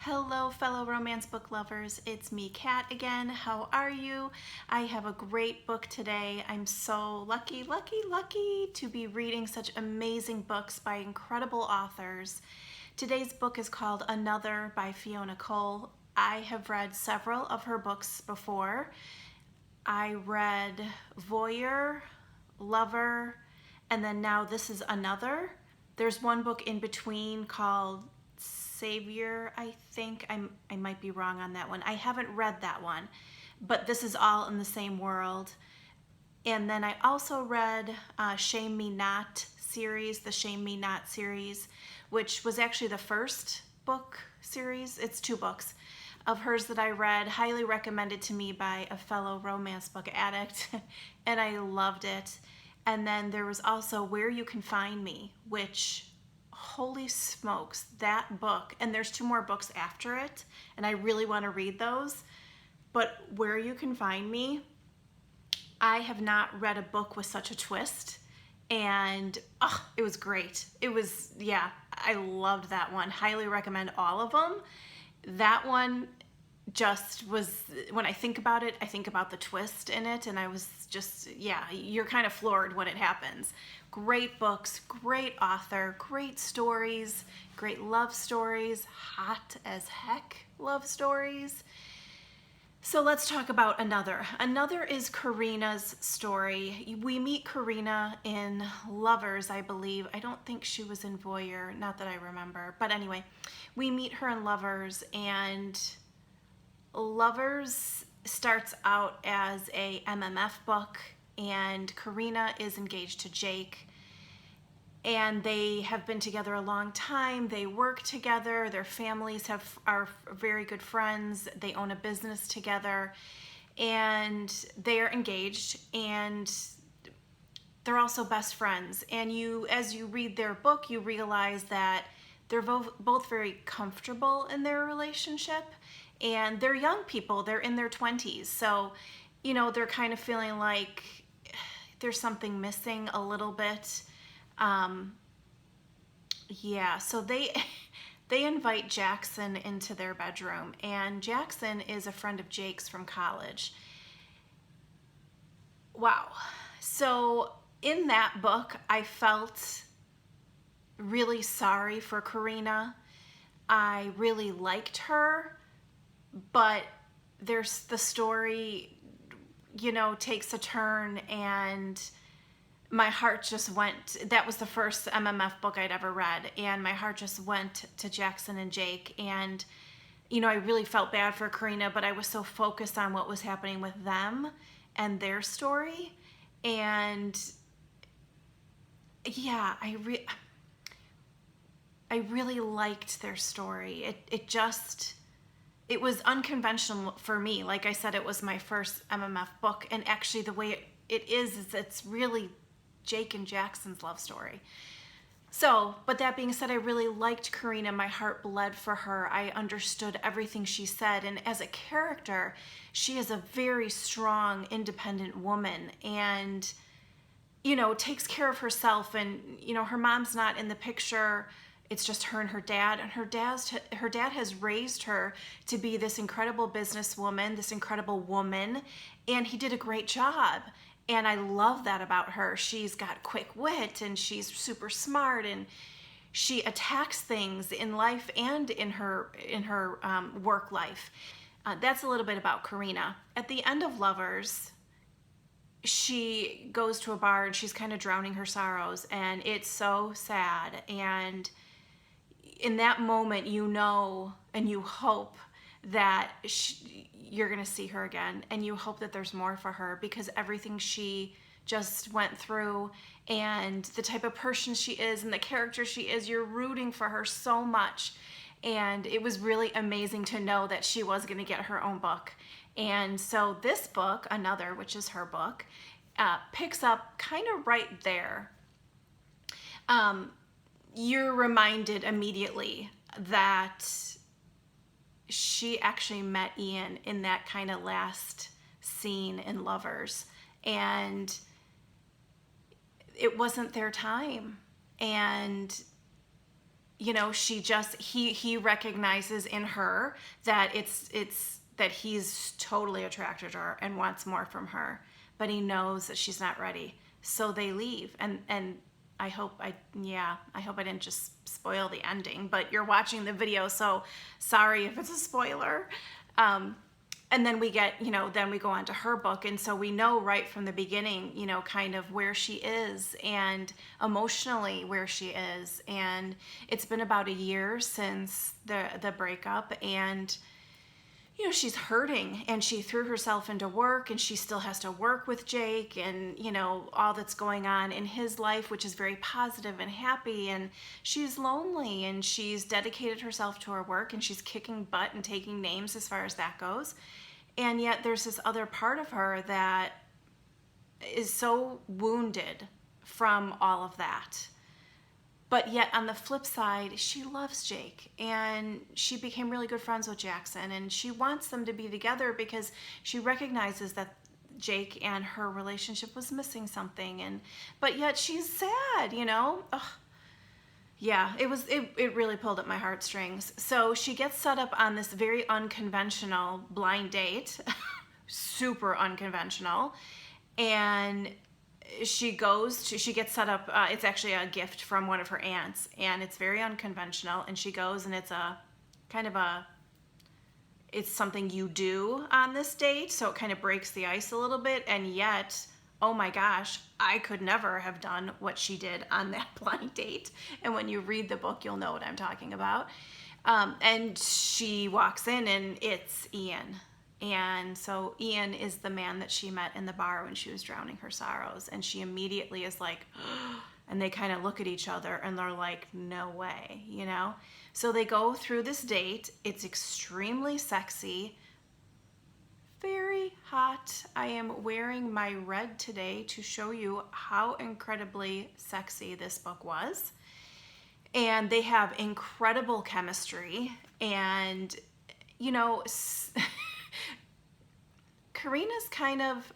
Hello, fellow romance book lovers. It's me, Kat, again. How are you? I have a great book today. I'm so lucky to be reading such amazing books by incredible authors. Today's book is called Another by Fiona Cole. I have read several of her books before. I read Voyeur, Lover, and then now this is Another. There's one book in between called Savior, I think. I might be wrong on that one. I haven't read that one, but this is all in the same world. And then I also read Shame Me Not series, the Shame Me Not series, which was actually the first book series. It's 2 books of hers that I read, highly recommended to me by a fellow romance book addict, and I loved it. And then there was also Where You Can Find Me, which, holy smokes, that book, and there's 2 more books after it, and I really want to read those, but Where You Can Find Me, I have not read a book with such a twist, and it was great. It was, yeah, I loved that one. Highly recommend all of them. That one just was, when I think about it, I think about the twist in it, and I was just, yeah, you're kind of floored when it happens. Great books, great author, great stories, great love stories, hot as heck love stories. So let's talk about Another. Another is Carina's story. We meet Carina in Lovers, I believe. I don't think she was in Voyeur, not that I remember. But anyway, we meet her in Lovers, and Lovers starts out as a MMF book, and Carina is engaged to Jake, and they have been together a long time. They work together. Their families are very good friends. They own a business together, and they are engaged, and they're also best friends. And as you read their book, you realize that they're both very comfortable in their relationship, and they're young people. They're in their 20s, so they're kind of feeling like there's something missing a little bit. Yeah, so they invite Jackson into their bedroom, and Jackson is a friend of Jake's from college. Wow. So in that book, I felt really sorry for Carina. I really liked her, but the story, takes a turn, and my heart just went. That was the first MMF book I'd ever read, and my heart just went to Jackson and Jake, and I really felt bad for Carina, but I was so focused on what was happening with them and their story. And yeah, I really liked their story. It was unconventional for me. Like I said, it was my first MMF book, and actually the way it is it's really Jake and Jackson's love story. So, but that being said, I really liked Carina. My heart bled for her. I understood everything she said, and as a character, she is a very strong, independent woman, and takes care of herself, and her mom's not in the picture. It's just her and her dad, and her dad has raised her to be this incredible businesswoman, this incredible woman, and he did a great job. And I love that about her. She's got quick wit, and she's super smart, and she attacks things in life and in her work life. That's a little bit about Carina. At the end of Lovers, she goes to a bar, and she's kind of drowning her sorrows, and it's so sad. And in that moment, and you hope that you're going to see her again, and you hope that there's more for her, because everything she just went through, and the type of person she is, and the character she is, you're rooting for her so much. And it was really amazing to know that she was going to get her own book. And so this book, Another, which is her book, picks up kind of right there. You're reminded immediately that she actually met Ian in that kind of last scene in Lovers, and it wasn't their time. And you know, he recognizes in her that that he's totally attracted to her and wants more from her, but he knows that she's not ready. So they leave. And I hope I didn't just spoil the ending, but you're watching the video, so sorry if it's a spoiler. And then we get, then we go on to her book. And so we know right from the beginning, kind of where she is and emotionally where she is. And it's been about a year since the breakup, and she's hurting, and she threw herself into work, and she still has to work with Jake, and all that's going on in his life, which is very positive and happy, and she's lonely, and she's dedicated herself to her work, and she's kicking butt and taking names as far as that goes. And yet there's this other part of her that is so wounded from all of that. But yet on the flip side, she loves Jake, and she became really good friends with Jackson, and she wants them to be together because she recognizes that Jake and her relationship was missing something. But yet she's sad, Ugh. Yeah, it really pulled at my heartstrings. So she gets set up on this very unconventional blind date, super unconventional, and she gets set up, it's actually a gift from one of her aunts, and it's very unconventional, and she goes, and it's a kind of it's something you do on this date, so it kind of breaks the ice a little bit, and yet, oh my gosh, I could never have done what she did on that blind date. And when you read the book, you'll know what I'm talking about. And she walks in, and it's Ian. And so Ian is the man that she met in the bar when she was drowning her sorrows. And she immediately is like, and they kind of look at each other, and they're like, no way, So they go through this date. It's extremely sexy, very hot. I am wearing my red today to show you how incredibly sexy this book was. And they have incredible chemistry. And, Carina's kind of,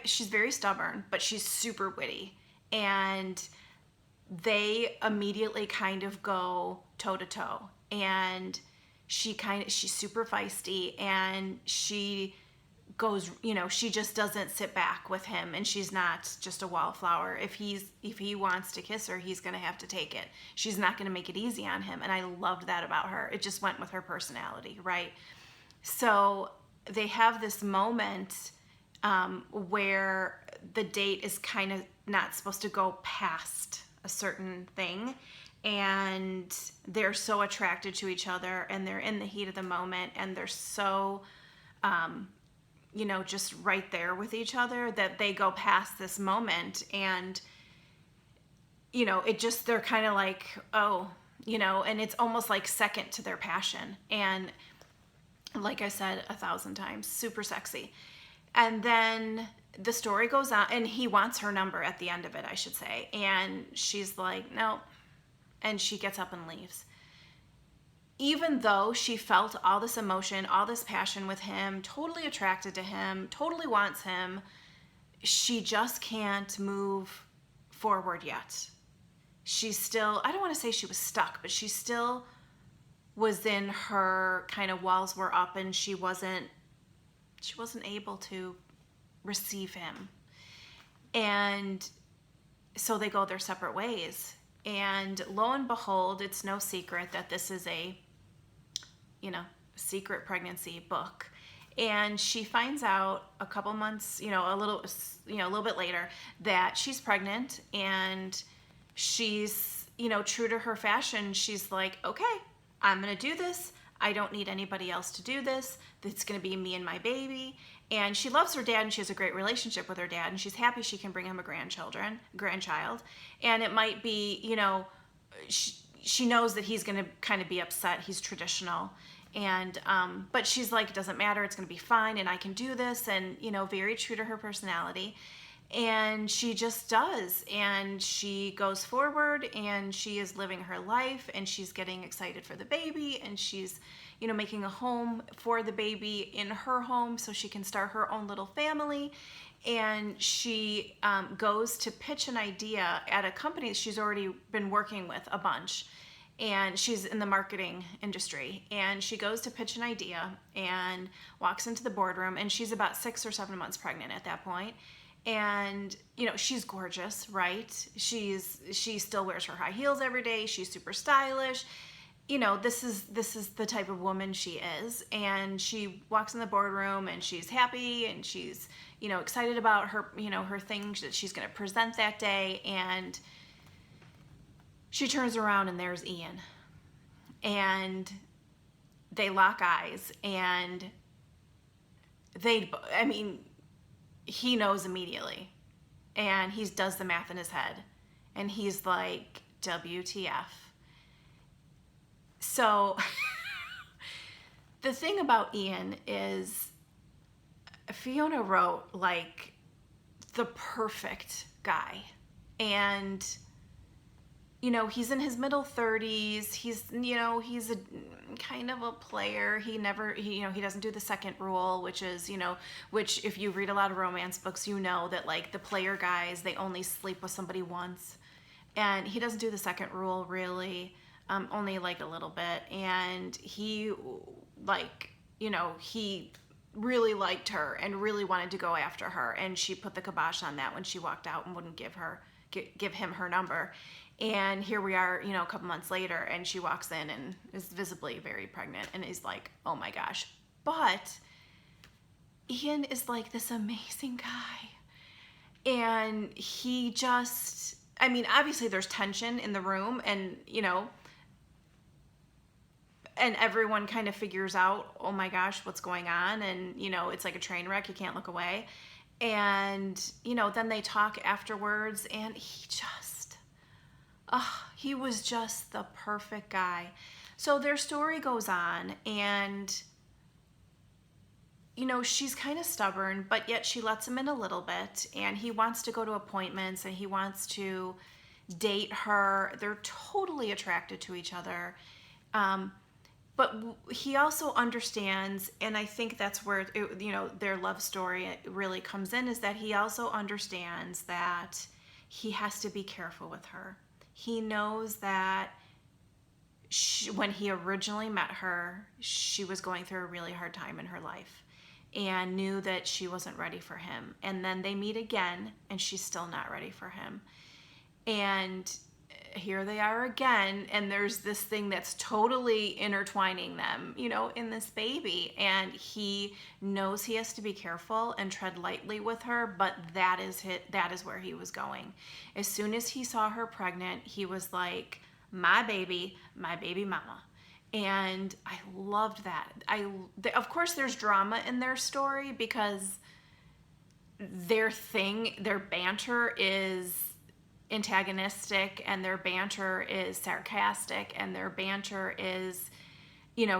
she's very stubborn, but she's super witty. And they immediately kind of go toe to toe. And she's super feisty, and she goes, she just doesn't sit back with him, and she's not just a wallflower. If he wants to kiss her, he's going to have to take it. She's not going to make it easy on him. And I loved that about her. It just went with her personality, right? So they have this moment where the date is kind of not supposed to go past a certain thing, and they're so attracted to each other, and they're in the heat of the moment, and they're so just right there with each other that they go past this moment, and they're kind of like, oh, and it's almost like second to their passion. And like I said 1,000 times, super sexy. And then the story goes on, and he wants her number at the end of it, I should say. And she's like, no. And she gets up and leaves. Even though she felt all this emotion, all this passion with him, totally attracted to him, totally wants him, she just can't move forward yet. She's still, I don't want to say she was stuck, but she still was in her kind of walls were up, and she wasn't able to receive him. And so they go their separate ways. And lo and behold, it's no secret that this is a, secret pregnancy book. And she finds out a couple months, a little bit later, that she's pregnant, and she's, true to her fashion. She's like, okay, I'm going to do this. I don't need anybody else to do this. It's going to be me and my baby. And she loves her dad, and she has a great relationship with her dad, and she's happy she can bring him a grandchild. And it might be, she knows that he's going to kind of be upset. He's traditional. And, but she's like, it doesn't matter. It's going to be fine. And I can do this. And, very true to her personality. And she just does. And she goes forward, and she is living her life, and she's getting excited for the baby, and she's, making a home for the baby in her home so she can start her own little family. And she goes to pitch an idea at a company that she's already been working with a bunch. and she's in the marketing industry, and she goes to pitch an idea and walks into the boardroom, and she's about 6 or 7 months pregnant at that point. And she's gorgeous, right? She still wears her high heels every day. She's super stylish. This is the type of woman she is. And she walks in the boardroom, and she's happy, and she's excited about her her things that she's going to present that day. And she turns around, and there's Ian, and they lock eyes, and he knows immediately, and he does the math in his head, and he's like, WTF. So the thing about Ian is Fiona wrote like the perfect guy, and he's in his middle 30s. He's a kind of a player. He doesn't do the second rule, which is, which if you read a lot of romance books, that like the player guys, they only sleep with somebody once. And he doesn't do the second rule really, only like a little bit. And he he really liked her and really wanted to go after her. And she put the kibosh on that when she walked out and wouldn't give him her number. And here we are, a couple months later, and she walks in and is visibly very pregnant, and is like, oh my gosh. But Ian is like this amazing guy. And he just, obviously there's tension in the room, and, and everyone kind of figures out, oh my gosh, what's going on? And, it's like a train wreck. You can't look away. And, then they talk afterwards, and he was just the perfect guy. So their story goes on, and she's kind of stubborn, but yet she lets him in a little bit, and he wants to go to appointments, and he wants to date her. They're totally attracted to each other. But he also understands, and I think that's where their love story really comes in, is that he also understands that he has to be careful with her. He knows that when he originally met her, she was going through a really hard time in her life, and knew that she wasn't ready for him. And then they meet again, and she's still not ready for him. And here they are again, and there's this thing that's totally intertwining them, in this baby. And he knows he has to be careful and tread lightly with her, but that is where he was going. As soon as he saw her pregnant, he was like, my baby mama. And I loved that. Of course, there's drama in their story, because their banter is antagonistic, and their banter is sarcastic, and their banter is,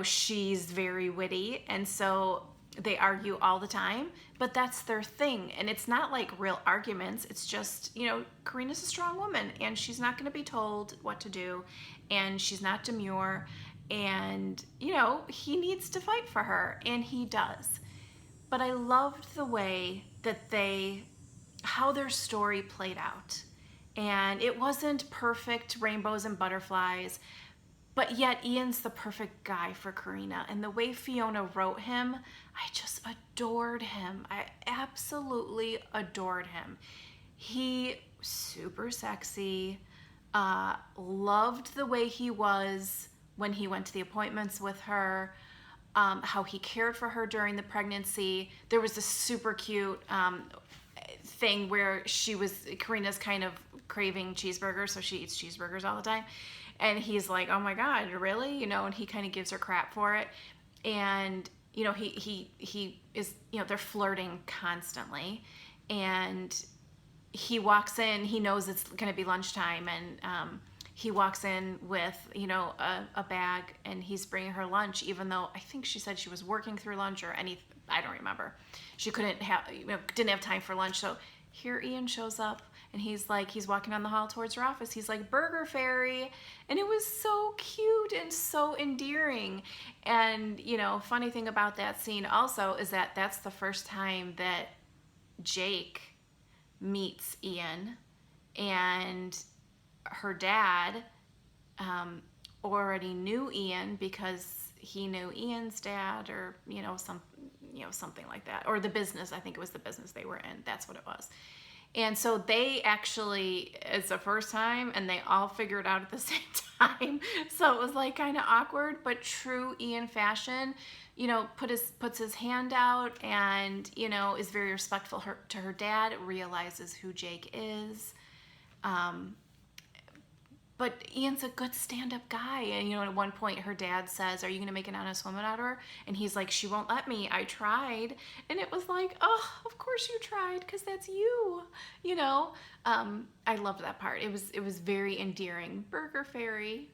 she's very witty, and so they argue all the time, but that's their thing. And it's not like real arguments. It's just, Carina's a strong woman, and she's not going to be told what to do, and she's not demure, and he needs to fight for her, and he does. But I loved the way that how their story played out. And it wasn't perfect rainbows and butterflies, but yet Ian's the perfect guy for Carina. And the way Fiona wrote him, I just adored him. I absolutely adored him. He super sexy, loved the way he was when he went to the appointments with her, how he cared for her during the pregnancy. There was this super cute thing where Carina's kind of craving cheeseburgers, so she eats cheeseburgers all the time, and he's like, oh my god, really? And he kind of gives her crap for it. And he is, they're flirting constantly, and he walks in, he knows it's going to be lunchtime, and he walks in with a bag, and he's bringing her lunch, even though I think she said she was working through lunch or I don't remember. She didn't have time for lunch. So here Ian shows up, and he's walking down the hall towards her office. He's like, burger fairy. And it was so cute and so endearing. And, funny thing about that scene also is that that's the first time that Jake meets Ian, and her dad already knew Ian because he knew Ian's dad, or something like that, or the business. I think it was the business they were in. That's what it was. And so they actually, it's the first time, and they all figure it out at the same time. So it was like kind of awkward, but true Ian fashion, puts his hand out, and, is very respectful to her dad, realizes who Jake is. But Ian's a good stand-up guy. And, at one point her dad says, "Are you going to make an honest woman out of her?" And he's like, "She won't let me. I tried." And it was like, oh, of course you tried, because that's you, I loved that part. It was very endearing. Burger Fairy.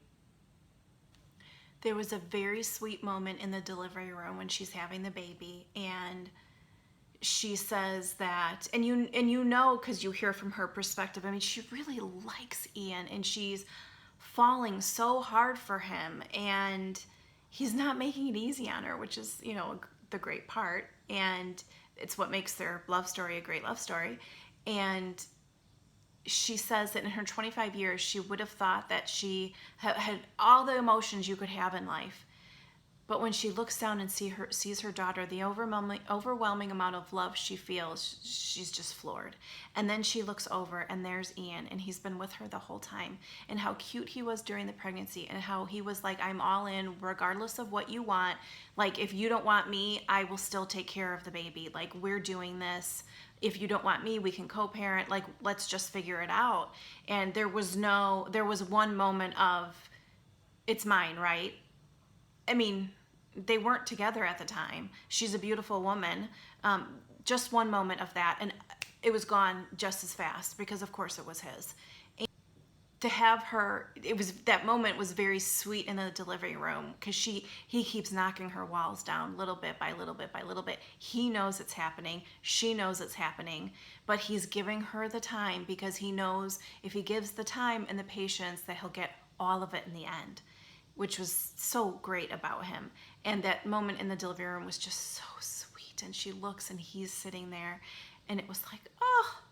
There was a very sweet moment in the delivery room when she's having the baby, and she says that, and because you hear from her perspective, I mean, she really likes Ian, and she's falling so hard for him, and he's not making it easy on her, which is, the great part, and it's what makes their love story a great love story. And she says that in her 25 years, she would have thought that she had all the emotions you could have in life. But when she looks down and sees her daughter, the overwhelming amount of love she feels, she's just floored. And then she looks over, and there's Ian, and he's been with her the whole time. And how cute he was during the pregnancy, and how he was like, "I'm all in, regardless of what you want. Like, if you don't want me, I will still take care of the baby. Like, we're doing this. If you don't want me, we can co-parent. Like, let's just figure it out." And there was one moment of, "It's mine, right?" I mean, they weren't together at the time. She's a beautiful woman. Just one moment of that, and it was gone just as fast, because of course it was his. And to have her, that moment was very sweet in the delivery room, because he keeps knocking her walls down little bit by little bit by little bit. He knows it's happening. She knows it's happening, but he's giving her the time, because he knows if he gives the time and the patience, that he'll get all of it in the end, which was so great about him. And that moment in the delivery room was just so sweet. And she looks, and he's sitting there, and it was like, oh,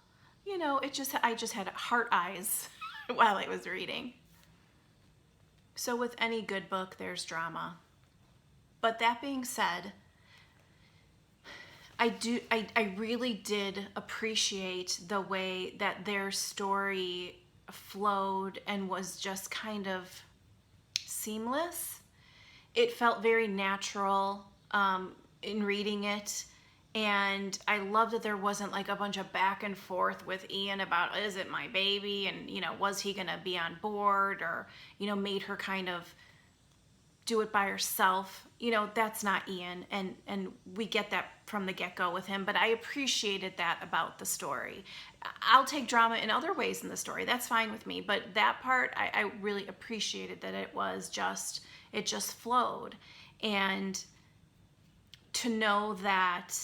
I just had heart eyes while I was reading. So with any good book, there's drama. But that being said, I really did appreciate the way that their story flowed and was just kind of seamless. It felt very natural in reading it, and I love that there wasn't like a bunch of back and forth with Ian about, is it my baby, and was he gonna be on board, or made her kind of do it by herself. That's not Ian, and we get that from the get-go with him, but I appreciated that about the story. I'll take drama in other ways in the story, that's fine with me, but that part I really appreciated, that it just flowed. And to know that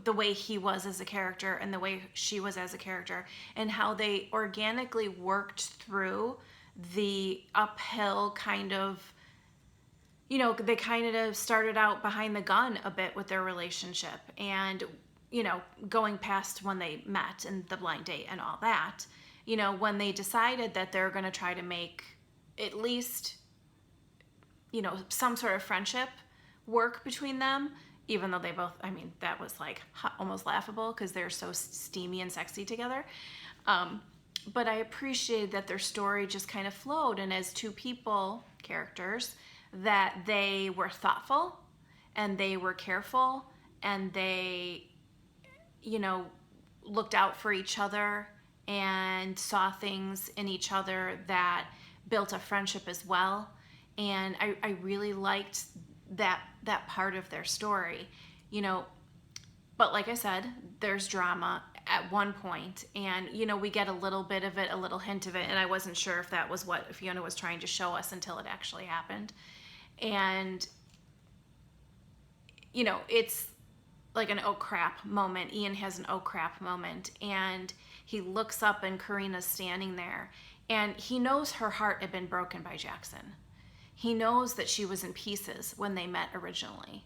the way he was as a character and the way she was as a character, and how they organically worked through the uphill kind of, they kind of started out behind the gun a bit with their relationship, and going past when they met and the blind date and all that, when they decided that they're going to try to make at least some sort of friendship work between them, even though they both, that was like almost laughable, because they're so steamy and sexy together. But I appreciated that their story just kind of flowed, and as two characters, that they were thoughtful, and they were careful, and they, looked out for each other, and saw things in each other that built a friendship as well. And I really liked that part of their story, but like I said, there's drama at one point, and we get a little bit of it, a little hint of it, and I wasn't sure if that was what Fiona was trying to show us until it actually happened. And it's like an oh crap moment. Ian has an oh crap moment, and he looks up, and Carina's standing there, and he knows her heart had been broken by Jackson. He knows that she was in pieces when they met originally.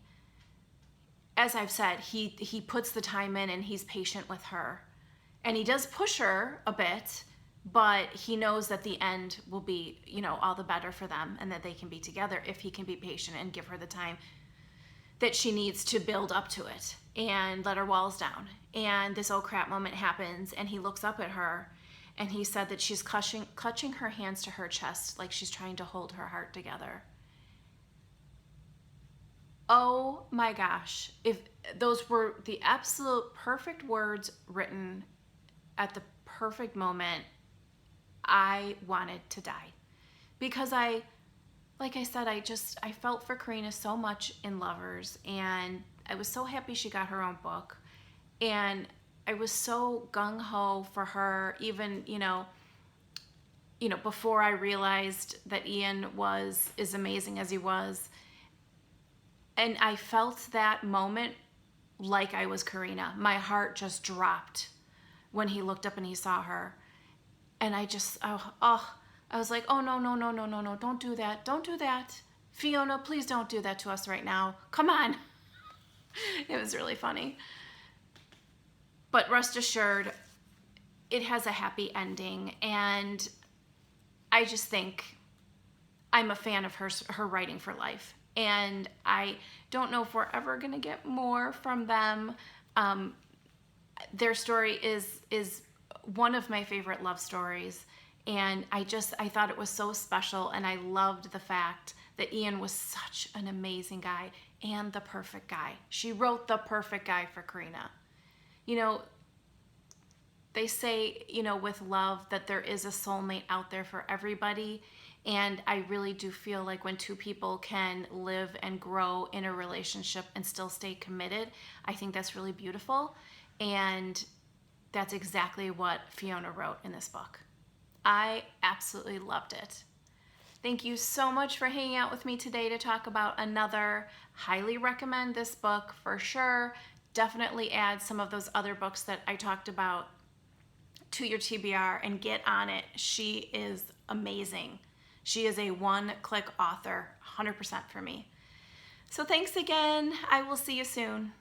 As I've said, he puts the time in, and he's patient with her. And he does push her a bit, but he knows that the end will be, all the better for them, and that they can be together if he can be patient and give her the time that she needs to build up to it and let her walls down. And this oh crap moment happens, and he looks up at her, and he said that she's clutching her hands to her chest like she's trying to hold her heart together. Oh my gosh, if those were the absolute perfect words written at the perfect moment, I wanted to die. Because like I said, I felt for Carina so much in Lovers, and I was so happy she got her own book. And I was so gung-ho for her, even, before I realized that Ian was as amazing as he was. And I felt that moment like I was Carina. My heart just dropped when he looked up and he saw her. And I just, I was like, oh, no, don't do that. Don't do that. Fiona, please don't do that to us right now. Come on. It was really funny. But rest assured, it has a happy ending. And I just think I'm a fan of her writing for life. And I don't know if we're ever going to get more from them. Their story is one of my favorite love stories. And I thought it was so special. And I loved the fact that Ian was such an amazing guy and the perfect guy. She wrote the perfect guy for Carina. They say, with love, that there is a soulmate out there for everybody. And I really do feel like when two people can live and grow in a relationship and still stay committed, I think that's really beautiful. And that's exactly what Fiona wrote in this book. I absolutely loved it. Thank you so much for hanging out with me today to talk about another. Highly recommend this book for sure. Definitely add some of those other books that I talked about to your TBR and get on it. She is amazing. She is a one-click author, 100% for me. So thanks again. I will see you soon.